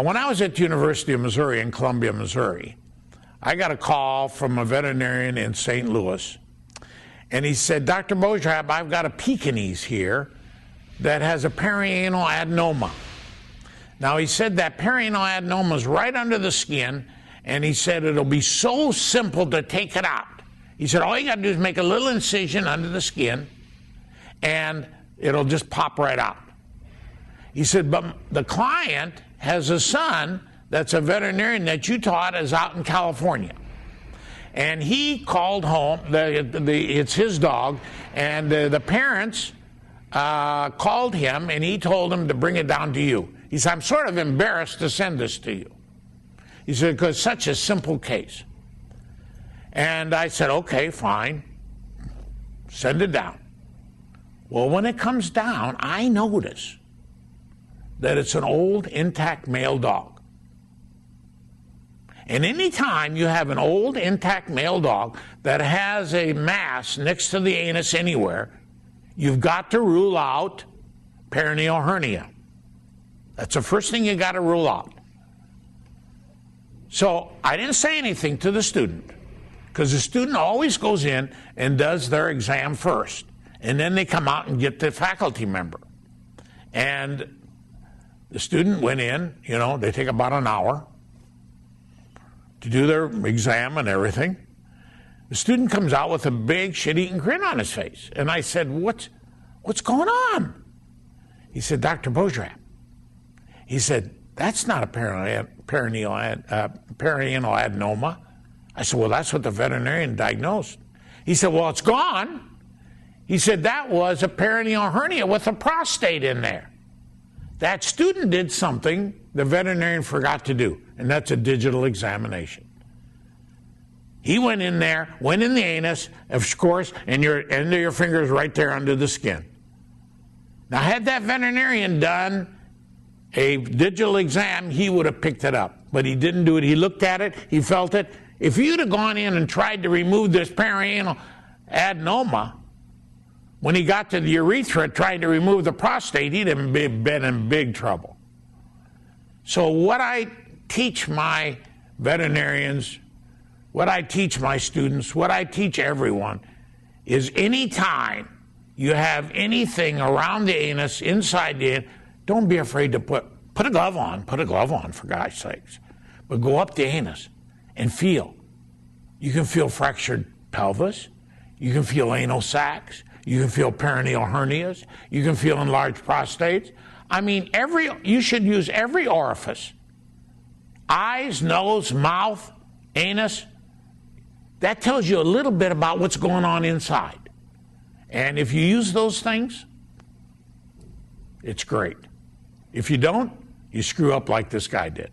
When I was at the University of Missouri in Columbia, Missouri, I got a call from a veterinarian in St. Louis, and he said, Dr. Bojrab, I've got a Pekingese here that has a perianal adenoma. Now, he said that perianal adenoma is right under the skin, and he said it'll be so simple to take it out. He said, all you got to do is make a little incision under the skin, and it'll just pop right out. He said, but the client has a son that's a veterinarian that you taught is out in California. And he called home, it's his dog, and the parents called him, and he told them to bring it down to you. He said, I'm sort of embarrassed to send this to you. He said, because such a simple case. And I said, okay, fine, send it down. Well, when it comes down, I notice that it's an old, intact male dog. And anytime you have an old, intact male dog that has a mass next to the anus anywhere, you've got to rule out perineal hernia. That's the first thing you got to rule out. So I didn't say anything to the student, because the student always goes in and does their exam first, and then they come out and get the faculty member. And the student went in, you know, they take about an hour to do their exam and everything. The student comes out with a big shit-eating grin on his face. And I said, what's going on? He said, Dr. Bojrab. He said, that's not a perineal adenoma. I said, well, that's what the veterinarian diagnosed. He said, well, it's gone. He said, that was a perineal hernia with a prostate in there. That student did something the veterinarian forgot to do, and that's a digital examination. He went in there, went in the anus, of course, and your end of your finger is right there under the skin. Now, had that veterinarian done a digital exam, he would have picked it up, but he didn't do it. He looked at it, he felt it. If you'd have gone in and tried to remove this perianal adenoma, when he got to the urethra trying to remove the prostate, he'd have been in big trouble. So what I teach my veterinarians, what I teach my students, what I teach everyone is anytime you have anything around the anus, inside the anus, don't be afraid to put a glove on, for God's sakes. But go up the anus and feel. You can feel fractured pelvis, you can feel anal sacs, you can feel perineal hernias, you can feel enlarged prostates. I mean, you should use every orifice. Eyes, nose, mouth, anus. That tells you a little bit about what's going on inside. And if you use those things, it's great. If you don't, you screw up like this guy did.